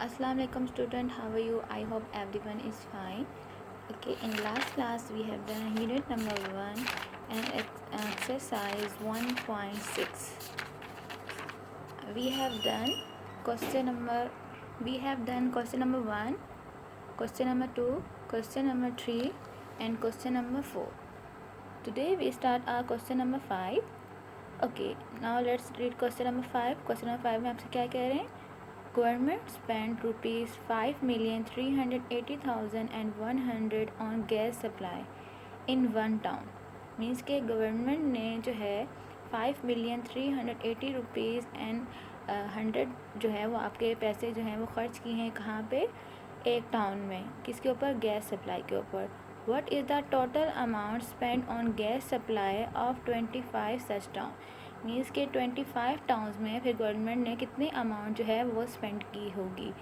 Assalamu alaikum student, how are you? I hope everyone is fine. Okay, in last class we have done unit number 1 and exercise 1.6. We have done question number 1, question number 2, question number 3 and question number 4. Today we start our question number 5. Okay, now let's read question number 5. Question number 5 में आपसे क्या कह रहे हैं? Government spent ₹5,380,100 on gas supply in one town. Means के government ने जो है 5,380,000 रुपीज़ एंड 100 जो है वो आपके पैसे जो हैं वो ख़र्च किए हैं कहाँ पे? एक टाउन में. किसके ऊपर? गैस सप्लाई के ऊपर. What is the total amount spent on gas supply of 25 such town? Means के 25 टाउन्स में फिर गवर्नमेंट ने कितनी अमाउंट जो है वो स्पेंड की होगी.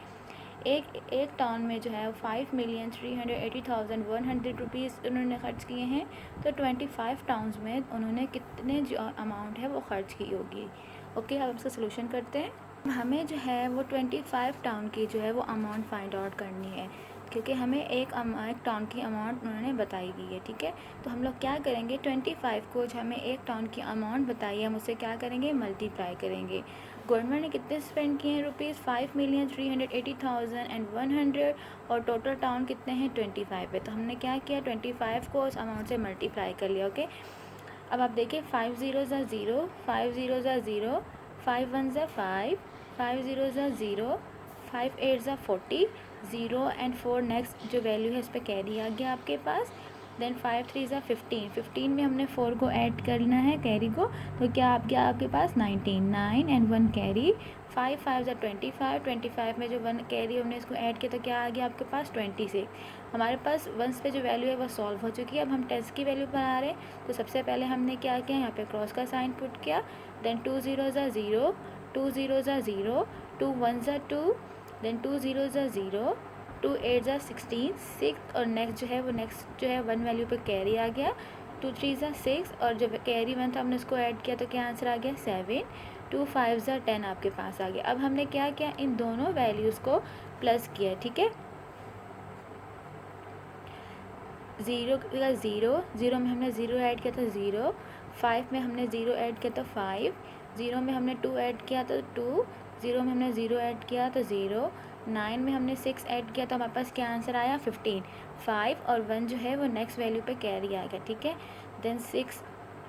एक टाउन में जो है 5,380,100 रुपीज़ उन्होंने ख़र्च किए हैं. तो 25 टाउन्स में उन्होंने कितने जो अमाउंट है वो ख़र्च की होगी. ओके, अब इसका सलूशन करते हैं. हमें जो है वो 25 टाउन की जो है वो अमाउंट फाइंड आउट करनी है, क्योंकि हमें एक टाउन की अमाउंट उन्होंने बताई गई है. ठीक है, तो हम लोग क्या करेंगे, 25 को जो हमें एक टाउन की अमाउंट बताई है हम उससे क्या करेंगे, मल्टीप्लाई करेंगे. गवर्नमेंट ने कितने स्पेंड किए हैं रुपीज़? 5,380,100 और टोटल टाउन कितने हैं? 25 है. तो हमने क्या किया, 25 को उस अमाउंट से मल्टीप्लाई कर लिया. ओके, अब आप देखिए 5 0 ज़ा 0, 5 0 ज़ा 0, 5 1 ज़ा 5, 5 0 ज़ा 0, 5 8 ज़ा 40, 0 एंड 4 नेक्स्ट जो वैल्यू है इस पर कैरी आ गया आपके पास. देन 5 3 ज़ा 15, 15 में हमने 4 को ऐड करना है कैरी को, तो क्या आप गया आपके पास 19, 9 एंड 1 कैरी. 5 5 ज़ा 25, 25 में जो 1 कैरी हमने इसको ऐड किया तो क्या आ गया आपके पास 26. हमारे पास वंस पे जो वैल्यू है वो सॉल्व हो चुकी है. अब हम टेस्ट की वैल्यू बना रहे हैं, तो सबसे पहले हमने क्या किया, यहाँ पे क्रॉस का साइन पुट किया. देन 2 0 ज़ा 0, 2 0 ज़ा 0, 2 1 ज़ा 2, देन 2 0 ज़ा 0, 2 8 ज़ा 16, 6 और नेक्स्ट जो है 1 वैल्यू पे कैरी आ गया. 2 3 ज़ा 6 और जब कैरी 1 था हमने उसको ऐड किया तो क्या आंसर आ गया 7. 2 5 ज़ा 10 आपके पास आ गया. अब हमने क्या किया, इन दोनों वैल्यूज़ को प्लस किया. ठीक है, 0 का 0, 0 में हमने 0 ऐड किया था 0, 5 में हमने 0 ऐड किया था 5, 0 में हमने 2 ऐड किया तो 2, 0 में हमने 0 ऐड किया तो 0, 9 में हमने 6 ऐड किया तो हमारे पास क्या आंसर आया 15. 5 और 1 जो है वो नेक्स्ट वैल्यू पे कैरी आ गया. ठीक है, देन 6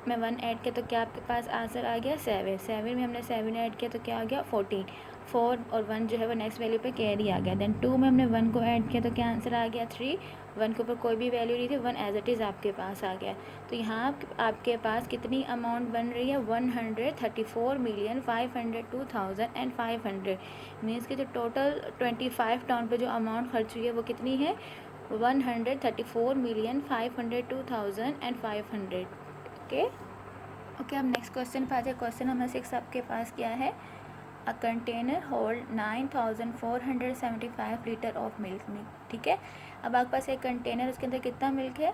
में 1 ऐड किया तो क्या आपके पास आंसर आ गया 7, 7 में हमने 7 ऐड किया तो क्या आ गया 14, 4 और 1 जो है वो नेक्स्ट वैल्यू पे कैरी आ गया. देन 2 में हमने 1 को ऐड किया तो क्या आंसर आ गया 3, 1 के ऊपर कोई भी वैल्यू नहीं थी, 1 एज इट इज़ आपके पास आ गया. तो यहाँ आपके पास कितनी अमाउंट बन रही है, 134,502,500. मीन्स कि जो टोटल 25 टाउन पे जो अमाउंट खर्च हुई है वो कितनी है, 134,502,500. ओके, अब नेक्स्ट क्वेश्चन पे आ जाए. क्वेश्चन नंबर 6 आपके पास क्या है, a container hold 9,475 litre of milk. ठीक है, अब आपके पास एक कंटेनर, उसके अंदर कितना मिल्क है,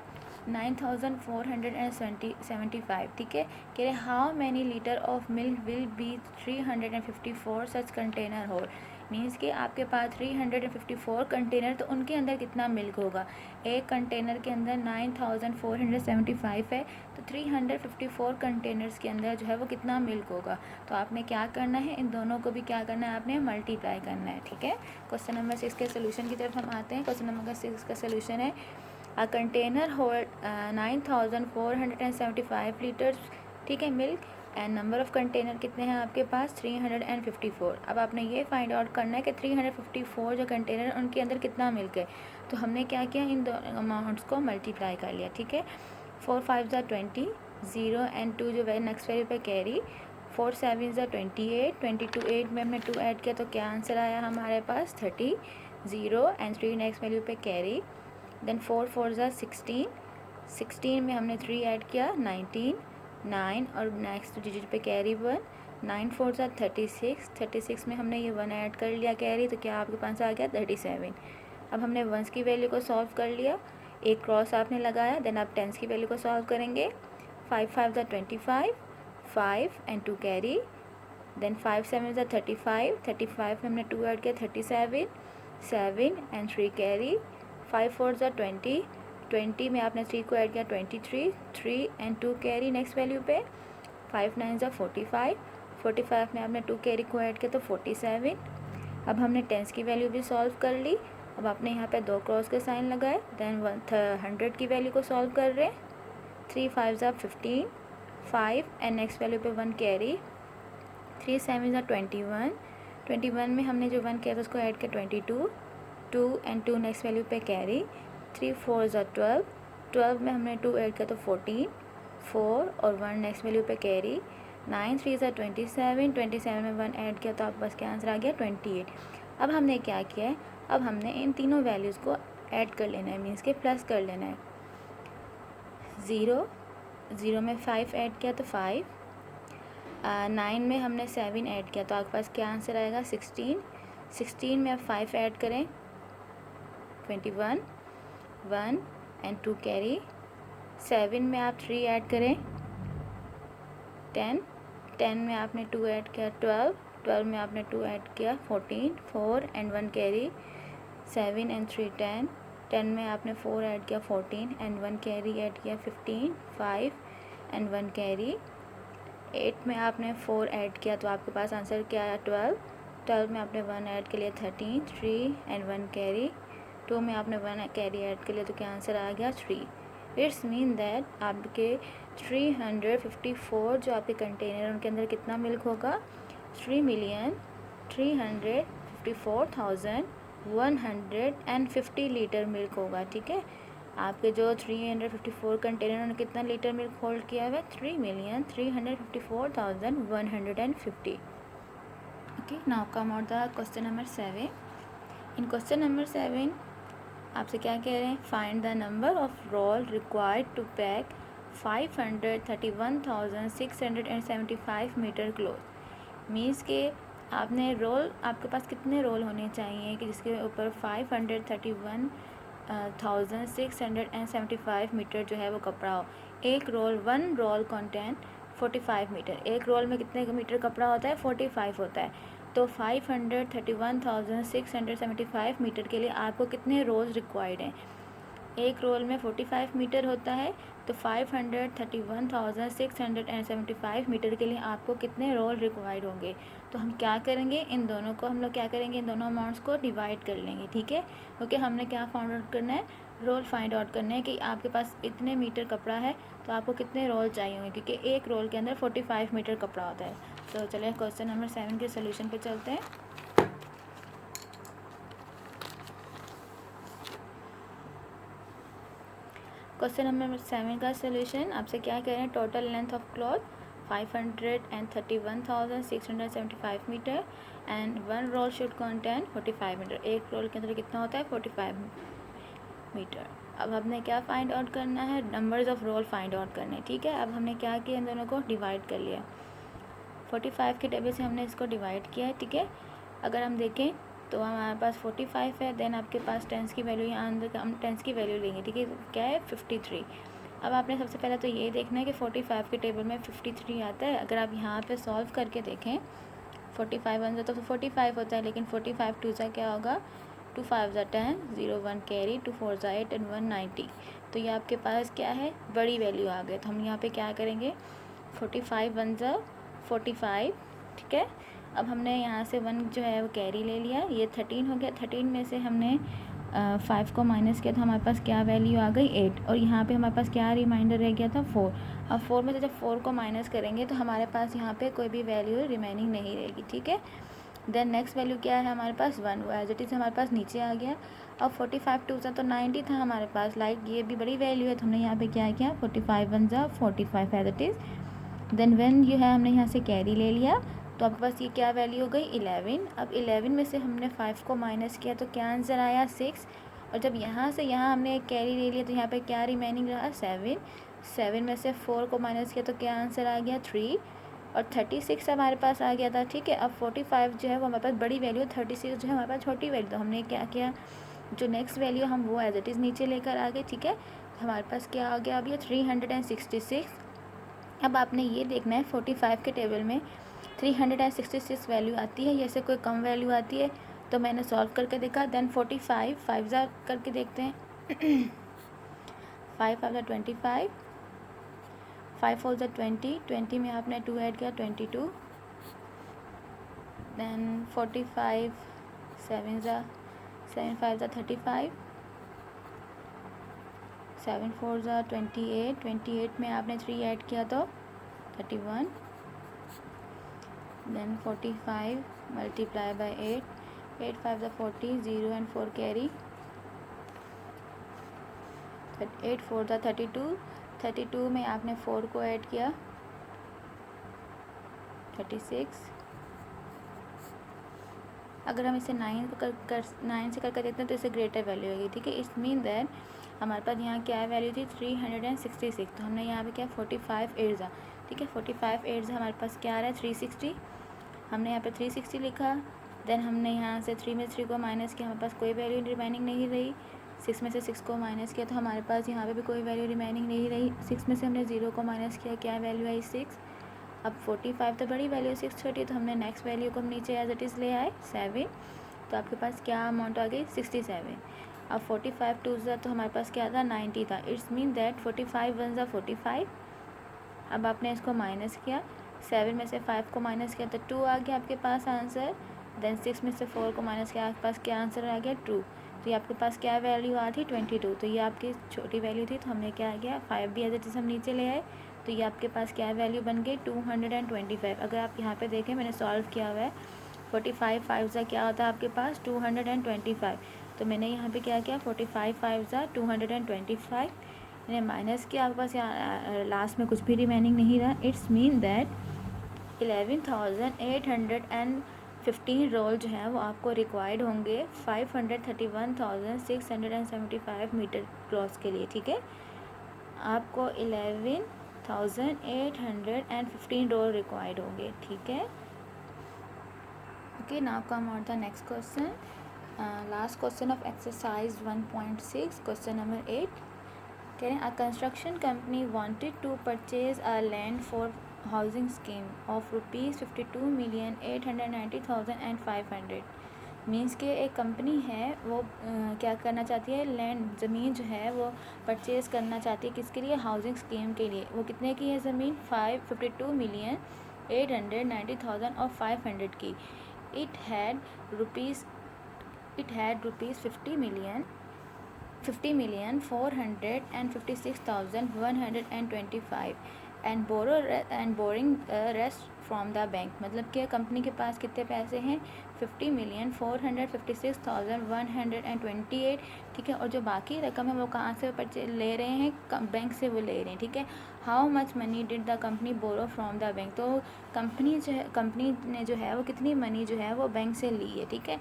9,475. ठीक है, कह रहे how many litre of milk will be 354 such container hold. Means कि आपके पास 354 कंटेनर, तो उनके अंदर कितना मिल्क होगा. एक कंटेनर के अंदर 9,475 है, तो 354 कंटेनर्स के अंदर जो है वो कितना मिल्क होगा. तो आपने क्या करना है, इन दोनों को भी क्या करना है, आपने मल्टीप्लाई करना है. ठीक है, क्वेश्चन नंबर 6 के सोल्यूशन की तरफ हम आते हैं. क्वेश्चन नंबर 6 का सोल्यूशन है, अ कंटेनर होल्ड 9,475 लीटर्स. ठीक है, milk and number of container कितने हैं आपके पास 354. अब आपने ये फाइंड आउट करना है कि 354 जो कंटेनर उनके अंदर कितना मिल्क है. तो हमने क्या किया, इन दो अमाउंट्स को मल्टीप्लाई कर लिया. ठीक है, 4 5 ज़ा 20, 0 एंड 2 जो है नेक्स्ट वैल्यू पे कैरी. 4 7 ज़ा 28, 22 8 में हमने 2 ऐड किया तो क्या आंसर आया हमारे पास 30, 0 एंड 3 नेक्स्ट वैल्यू पे कैरी. देन 4 4 ज़ा 16, 16 में हमने 3 ऐड किया 19, 9 और नेक्स्ट डिजिट पे कैरी 1, 9 4 ज़ा 36, 36 में हमने ये 1 ऐड कर लिया कैरी, तो क्या आपके पास आ गया 37. अब हमने वंस की वैल्यू को सॉल्व कर लिया, एक क्रॉस आपने लगाया. देन आप टेंस की वैल्यू को सॉल्व करेंगे. 5 5 ज़ा 25, 5 एंड 2 कैरी. देन 5 7 ज़ा 35, 35 में हमने 2 ऐड किया 37, 7 एंड 3 कैरी, 5 4 ज़ा 20, 20 में आपने 3 को ऐड किया 23, 3 एंड 2 कैरी नेक्स्ट वैल्यू पे, 5 9 ज़ा 45, 45 में आपने 2 कैरी को ऐड किया तो 47। अब हमने टेंस की वैल्यू भी सॉल्व कर ली। अब आपने यहाँ पे 2 क्रॉस के साइन लगाए, देन 100 की वैल्यू को सॉल्व कर रहे हैं। 3 5 ज़ा 15, 5 एंड नेक्स्ट वैल्यू पे 1 कैरी, 3 7 ज़ा 21, 21 में हमने जो 1 किया था उसको ऐड किया 22, 2 एंड 2 नेक्स्ट वैल्यू पे कैरी, 3 4 ज़ा 12, 12 में हमने 2 ऐड किया तो 14, 4 और 1 नेक्स्ट वैल्यू पे कैरी, 9 3 ज़ा 27, 27 में 1 ऐड किया तो आपके पास क्या आंसर आ गया 28। अब हमने क्या किया है, अब हमने इन तीनों वैल्यूज़ को ऐड कर लेना है, मीन्स के प्लस कर लेना है। 0 0 में 5 ऐड किया तो 5, 9 में हमने 7 ऐड किया तो आपके पास क्या आंसर आएगा 16, 16 में आप 5 ऐड करें 21, 1 एंड 2 कैरी, 7 में आप 3 ऐड करें 10, 10 में आपने 2 ऐड किया 12, 12 में आपने 2 ऐड किया 14, 4 एंड 1 कैरी, 7 एंड 3 10, 10 में आपने 4 ऐड किया 14 एंड 1 कैरी ऐड किया 15, 5 एंड 1 कैरी, 8 में आपने 4 ऐड किया तो आपके पास आंसर क्या आया 12, 12 में आपने 1 ऐड के लिए 13, 3 एंड 1 कैरी, 2 में आपने 1 कैरी ऐड के लिए तो क्या आंसर आ गया 3। इट्स मीन दैट आपके 354 जो आपके कंटेनर उनके अंदर कितना मिल्क होगा 3,354,150 लीटर मिल्क होगा। ठीक है, आपके जो 354 कंटेनर उन्होंने कितना लीटर मिल्क होल्ड किया हुआ है 3,354,150। Okay, now come out the question number 7। In question number 7 आपसे क्या कह रहे हैं, find the number of roll required to pack 531,675 metre cloth. Means के आपने रोल, आपके पास कितने रोल होने चाहिए कि जिसके ऊपर 531,675 मीटर जो है वो कपड़ा हो। एक रोल, 1 रोल कंटेंट 45 मीटर, एक रोल में कितने मीटर कपड़ा होता है 45 होता है। तो 531,675 मीटर के लिए आपको कितने रोल्स रिक्वायर्ड हैं। एक रोल में 45 मीटर होता है, तो 531,675 मीटर के लिए आपको कितने रोल रिक्वायर्ड होंगे। तो हम क्या करेंगे, इन दोनों को हम लोग क्या करेंगे, इन दोनों अमाउंट्स को डिवाइड कर लेंगे। ठीक है, क्योंकि हमने क्या फाइंड आउट करना है, रोल फाइंड आउट करना है कि आपके पास इतने मीटर कपड़ा है तो आपको कितने रोल चाहिए होंगे, क्योंकि एक रोल के अंदर 45 मीटर कपड़ा होता है। तो चलिए क्वेश्चन नंबर 7 के सोल्यूशन पे चलते हैं। क्वेश्चन नंबर 7 का सोल्यूशन आपसे क्या कह रहे हैं, total length of cloth 531,675 metre and 1 roll should contain 45 metre. एक रोल के अंदर कितना होता है 45 मीटर। अब हमने क्या फाइंड आउट करना है, numbers of roll find out करने हैं। ठीक है, अब हमने क्या किया, इन दोनों को डिवाइड कर लिया, 45 के टेबल से हमने इसको डिवाइड किया है। ठीक है, अगर हम देखें तो हमारे पास 45 है, देन आपके पास टेंस की वैल्यू, यहाँ अंदर हम टेंस की वैल्यू लेंगे। ठीक है, क्या है 53। अब आपने सबसे पहले तो ये देखना है कि 45 के टेबल में 53 आता है। अगर आप यहाँ पे सॉल्व करके देखें, 45 1 तो 45 होता है, लेकिन 45 2 सा क्या होगा, 2 5 ज़ा 10, 0 1 कैरी, 2 4 ज़ा 8 एंड 1 90। तो ये आपके पास क्या है, बड़ी वैल्यू आ गई। तो हम यहाँ पे क्या करेंगे, 45 1 ज़ा 45। ठीक है, अब हमने यहाँ से 1 जो है वो कैरी ले लिया, ये 13 हो गया। 13 में से हमने 5 को माइनस किया तो हमारे पास क्या वैल्यू आ गई 8, और यहाँ पे हमारे पास क्या रिमाइंडर रह गया था 4। अब 4 में से जब 4 को माइनस करेंगे तो हमारे पास यहाँ पे कोई भी वैल्यू रिमेनिंग नहीं रहेगी। ठीक है, देन नेक्स्ट वैल्यू क्या है हमारे पास 1, वो एज इट इज़ हमारे पास नीचे आ गया। अब 45 2 सा तो 90 था हमारे पास, लाइक ये भी बड़ी वैल्यू है, तो हमने यहाँ पे क्या किया, 45 1 ज़ा 45 as it is. Then one जो है हमने यहाँ से कैरी ले लिया, तो आपके पास ये क्या वैल्यू हो गई 11। अब 11 में से हमने 5 को माइनस किया तो क्या आंसर आया 6, और जब यहाँ से यहाँ हमने एक कैरी ले लिया तो यहाँ पे क्या रिमेनिंग रहा 7। 7 में से 4 को माइनस किया तो क्या आंसर आ गया 3, और 36 हमारे पास आ गया था। ठीक है, अब 45 जो है वो हमारे पास बड़ी वैल्यू, 36 जो है हमारे पास छोटी वैल्यू। तो हमने क्या किया, जो नेक्स्ट वैल्यू हम वो एज इट इज़ नीचे लेकर आ गए। ठीक है, हमारे पास क्या आ गया अब ये 366। अब आपने ये देखना है 45 के टेबल में 366 वैल्यू आती है या से कोई कम वैल्यू आती है तो मैंने सॉल्व करके देखा। देन 45 5 ज़ा करके देखते हैं। 5 5 25, 5 4 20, 20 में आपने 2 ऐड किया 22। देन 45 7 5 35, 7 4 28, 28 में आपने 3 ऐड किया तो 31। Then 45 multiply by 8, 8 5 40, 0 and 4 carry, 8 4 32, 32 में आपने 4 को ऐड किया 36। अगर हम इसे 9 से करके देखते हैं तो इसे ग्रेटर वैल्यू होगी, ठीक है। इट्स मीन दैट हमारे पास यहाँ क्या वैल्यू थी 366, तो हमने यहाँ पे क्या 45 8 ठीक है। 45 8 हमारे पास क्या आ रहा है 360, हमने यहाँ पे 360 लिखा। देन हमने यहाँ से 3 में 3 को माइनस किया, हमारे पास कोई वैल्यू रिमेनिंग नहीं रही। 6 में से 6 को माइनस किया तो हमारे पास यहाँ पे भी कोई वैल्यू रिमेनिंग नहीं रही। 6 में से हमने 0 को माइनस किया, क्या वैल्यू आई 6। अब 45 तो बड़ी वैल्यू 630, तो हमने नेक्स्ट वैल्यू को हम नीचे एज इट इज़ ले आए 7, तो आपके पास क्या अमाउंट आ गई 67। अब 45 2 तो हमारे पास क्या था 90 था। It's mean that 45 1 45। अब आपने इसको माइनस किया, 7 में से 5 को माइनस किया तो 2 आ गया आपके पास आंसर। देन 6 में से 4 को माइनस किया, आपके पास क्या आंसर आ गया 2। तो ये आपके पास क्या वैल्यू आ थी 22, तो ये आपकी छोटी वैल्यू थी, तो हमने क्या आ गया 5 भी एज इट इज़ हम नीचे ले आए, तो ये आपके पास क्या वैल्यू बन गई 225। अगर आप यहाँ पे देखें मैंने सॉल्व किया हुआ है, 45 5 क्या होता है आपके पास 225, तो मैंने यहाँ पे क्या किया 45 5 225, मैंने माइनस किया, आपके पास यहाँ लास्ट में कुछ भी रिमेनिंग नहीं रहा। इट्स मीन दैट 11,815 रोल जो है वो आपको रिक्वायर्ड होंगे 531,675 मीटर क्रॉस के लिए, ठीक है। आपको 11,815 रोल रिक्वायर्ड होंगे, ठीक है। Okay, now come on the next question, last question of exercise 1.6, question number 8। कह रहे हैं a construction company wanted to purchase a land for housing scheme of ₹52,890,500। Means के एक कंपनी है वो क्या करना चाहती है, लैंड ज़मीन जो है वो परचेज़ करना चाहती है, किसके लिए, हाउसिंग स्कीम के लिए। वो कितने की है ज़मीन 52,890,000 और 500 की। It had rupees 50,456,125 and boring rest from the bank. मतलब कि कंपनी के पास कितने पैसे हैं 50,456,128, ठीक है। और जो बाकी रकम है वो कहाँ से ले रहे हैं, बैंक से वो ले रहे हैं, ठीक है। How much money did the company borrow from the bank, तो कंपनी ने जो है वो कितनी मनी जो है वो बैंक से ली है, ठीक है।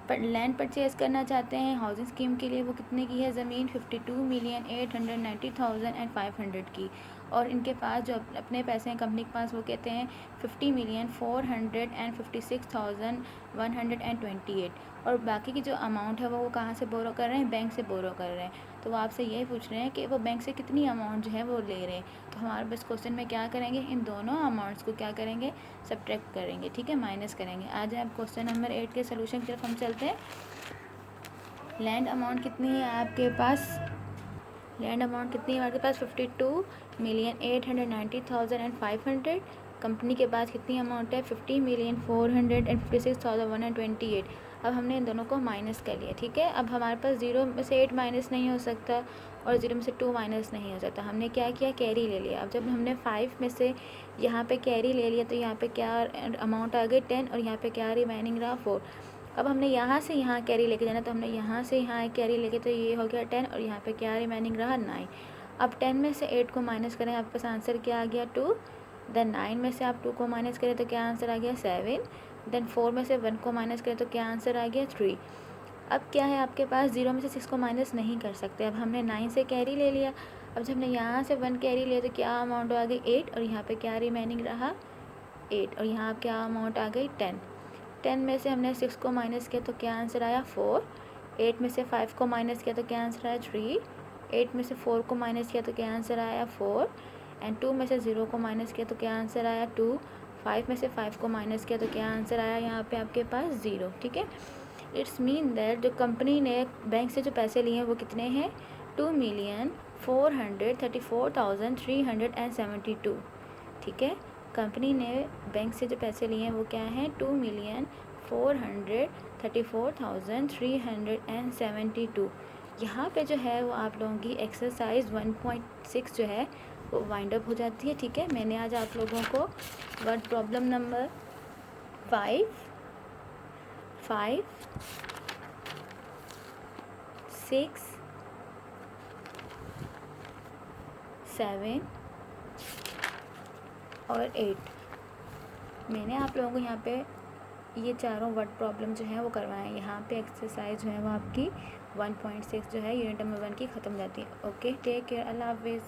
पर लैंड परचेज़ करना चाहते हैं हाउसिंग स्कीम के लिए, वो कितने की है ज़मीन 52,890,500 की। और इनके पास जो अपने पैसे हैं कंपनी के पास वो कहते हैं 50,456,128, और बाकी की जो अमाउंट है वो कहाँ से बोरो कर रहे हैं, बैंक से बोरो कर रहे हैं। तो वो आपसे यही पूछ रहे हैं कि वो बैंक से कितनी अमाउंट जो है वो ले रहे हैं। तो हमारे बस क्वेश्चन में क्या करेंगे, इन दोनों अमाउंट्स को क्या करेंगे, सब्ट्रैक्ट करेंगे, ठीक है, माइनस करेंगे। आज आप क्वेश्चन नंबर 8 के सोल्यूशन की तरफ हम चलते हैं। लैंड अमाउंट कितनी है आपके पास, लैंड अमाउंट कितनी है आपके पास 52,890,500। कंपनी के पास कितनी अमाउंट है 50,456,128। अब हमने इन दोनों को माइनस कर लिया, ठीक है। अब हमारे पास 0 में से 8 माइनस नहीं हो सकता और 0 में से 2 माइनस नहीं हो सकता। हमने क्या किया, कैरी ले लिया। अब जब हमने 5 में से यहाँ पे कैरी ले लिया तो यहाँ पे क्या अमाउंट आ गई 10, और यहाँ पे क्या रिमेनिंग रहा 4। अब हमने यहाँ से यहाँ कैरी लेके जाना, तो हमने यहाँ से यहाँ कैरी लेके, तो ये हो गया 10, और यहाँ पे क्या रिमेनिंग रहा 9। अब 10 में से 8 को माइनस करें, आपके पास आंसर क्या आ गया 2। देन 9 में से आप 2 को माइनस करें तो क्या आंसर आ गया 7। देन 4 में से 1 को माइनस करें तो क्या आंसर आ गया 3। अब क्या है आपके पास 0 में से 6 को माइनस नहीं कर सकते। अब हमने 9 से कैरी ले लिया। अब जब हमने यहाँ से 1 कैरी लिया तो क्या अमाउंट आ गई 8, और यहाँ पे क्या रिमेनिंग रहा 8, और यहाँ क्या अमाउंट आ गई 10। 10 में से हमने 6 को माइनस किया तो क्या आंसर आया 4। 8 में से 5 को माइनस किया तो क्या आंसर आया 3। 8 में से 4 को माइनस किया तो क्या आंसर आया 4, एंड 2 में से 0 को माइनस किया तो क्या आंसर आया 2। 5 में से 5 को माइनस किया तो क्या आंसर आया यहाँ पे आपके पास 0, ठीक है। इट्स मीन दैट जो कंपनी ने बैंक से जो पैसे लिए हैं वो कितने हैं 2,434,372, ठीक है। कंपनी ने बैंक से जो पैसे लिए हैं वो क्या हैं 2,434,372। यहाँ पे जो है वो आप लोगों की एक्सरसाइज 1.6 जो है वो वाइंड अप हो जाती है, ठीक है। मैंने आज आप लोगों को वर्ड प्रॉब्लम नंबर 5, 6, 7 और 8 मैंने आप लोगों को यहाँ पे ये चारों वर्ड प्रॉब्लम जो है वो करवाएं। यहाँ पे एक्सरसाइज जो है वो आपकी 1.6 जो है यूनिट नंबर 1 की ख़त्म हो जाती है। ओके, टेक केयर, अल्लाह हाफिज़।